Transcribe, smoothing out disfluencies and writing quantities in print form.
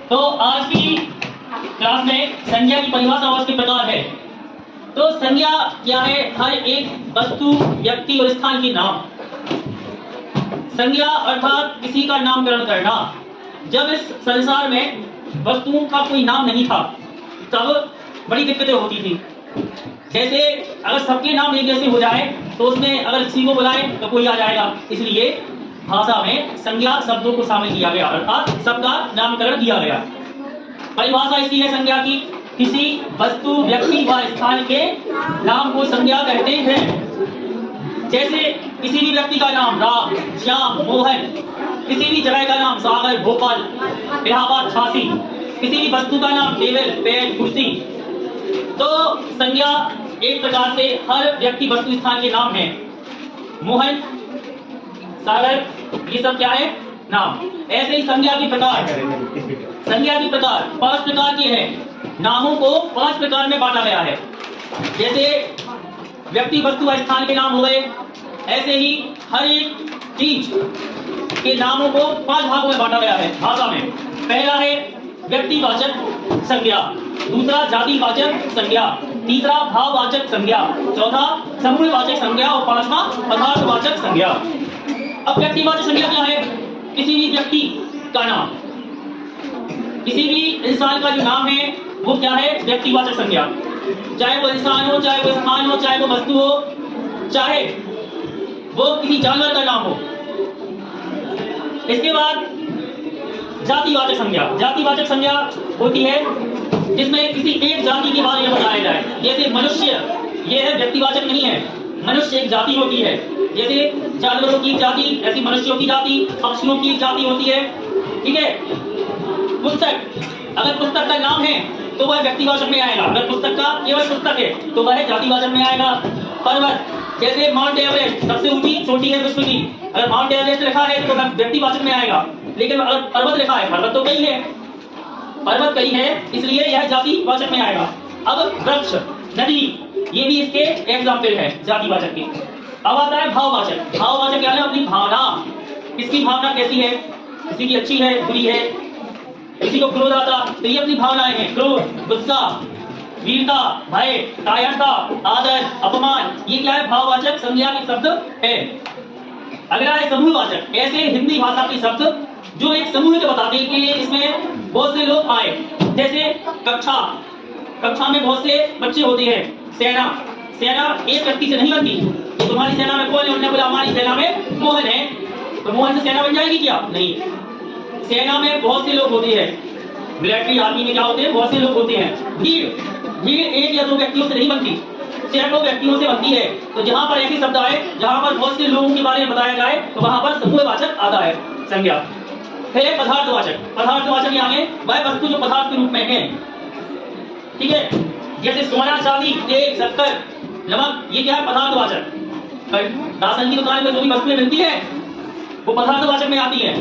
तो आज की क्लास में संज्ञा की परिभाषा और उसके प्रकार है। तो संज्ञा क्या है? हर एक वस्तु, व्यक्ति और स्थान की नाम। संज्ञा अर्थात किसी का नामकरण करना। जब इस संसार में वस्तुओं का कोई नाम नहीं था तब बड़ी दिक्कतें होती थी। जैसे अगर सबके नाम एक जैसे हो जाए तो उसमें अगर किसी को बुलाए तो कोई आ जाएगा। इसलिए भाषा में संज्ञा शब्दों को शामिल किया गया, अर्थात सबका नामकरण किया गया। परिभाषा इसकी है संज्ञा की, किसी वस्तु, व्यक्ति व स्थान के नाम को संज्ञा कहते हैं। जैसे किसी भी व्यक्ति का नाम राम, श्याम, मोहन, किसी भी जगह का नाम सागर, भोपाल, इलाहाबाद, झांसी, किसी भी वस्तु का नाम टेबल, पेन, कुर्सी। तो संज्ञा एक प्रकार से हर व्यक्ति, वस्तु, स्थान के नाम है। मोहन, सागर, ये सब क्या है? नाम। ऐसे ही संज्ञा के प्रकार, संज्ञा के प्रकार 5 प्रकार के हैं। नामों को 5 प्रकार में बांटा गया है। जैसे व्यक्ति, वस्तु व स्थान के नाम हो गए, ऐसे ही हर एक चीज के नामों को 5 भागों में बांटा गया है भाषा में। पहला है व्यक्तिवाचक संज्ञा, दूसरा जातिवाचक संज्ञा, तीसरा भाववाचक संज्ञा, चौथा समूहवाचक संज्ञा और 5वां पदार्थवाचक संज्ञा। अब व्यक्तिवाचक संज्ञा क्या है? किसी भी व्यक्ति का नाम, किसी भी इंसान का जो नाम है वो क्या है? व्यक्तिवाचक संज्ञा। चाहे वो इंसान हो, चाहे वो स्थान हो, चाहे वो वस्तु हो, चाहे वो किसी जानवर का नाम हो। इसके बाद जातिवाचक संज्ञा। जातिवाचक संज्ञा होती है जिसमें किसी एक जाति के बारे में बताया जाए। जैसे मनुष्य, ये है व्यक्तिवाचक नहीं है, मनुष्य एक जाति होती है। जैसे जानवरों की जाति, ऐसी मनुष्यों की जाति, पक्षियों की जाति होती है। ठीक है। पुस्तक, अगर पुस्तक का नाम है तो वह व्यक्तिवाचक में आएगा। अगर पुस्तक का केवल पुस्तक है तो वह जातिवाचक में आएगा। पर्वत, जैसे माउंट एवरेस्ट सबसे ऊंची चोटी है विश्व की, अगर माउंट एवरेस्ट लिखा है तो व्यक्तिवाचक में आएगा। लेकिन अगर पर्वत लिखा है, पर्वत तो कई है, पर्वत कई है, इसलिए यह जातिवाचक में आएगा। अब वृक्ष, नदी, ये भी इसके एग्जाम्पल है जातिवाचक के। अब आता है भाववाचक। भाववाचक क्या है? अपनी भावना, किसकी भावना कैसी है, किसी की अच्छी है, बुरी है, किसी को क्रोध आता तो ये अपनी भावनाएं हैं। क्रोध, गुस्सा, वीरता, भय, कायरता, आदर, अपमान, ये क्या है? भाववाचक संज्ञा के शब्द है। अगला है समूहवाचक। ऐसे हिंदी भाषा के शब्द जो एक समूह को बताते हैं कि इसमें बहुत से लोग आए। जैसे कक्षा, कक्षा में बहुत से बच्चे होते हैं। सेना, सेना एक व्यक्ति से नहीं बनती। तो तुम्हारी सेना में कौन है? उन्होंने बोला हमारी सेना में मोहन है, तो मोहन से सेना बन जाएगी क्या? नहीं। सेना में बहुत से लोग होते हैं। मिलिट्री आर्मी में क्या होते हैं? बहुत से लोग होते हैं। भीड़, भीड़ एक या दो व्यक्तियों से नहीं बनती, सैकड़ों व्यक्तियों से बनती है। तो जहां पर ऐसे शब्द आए जहां पर बहुत से लोगों के बारे में बताया जाए तो वहां पर समूहवाचक आता है संज्ञा। फिर एक पदार्थवाचक। पदार्थवाचक यानी वह वस्तु जो पदार्थ के रूप में है। ठीक है। जैसे सोना, चांदी, तेल, शक्कर, नमक, ये क्या है? पदार्थवाचक। राशन की दुकान में जो भी वस्तुएं मिलती है वो पदार्थवाचक में आती है।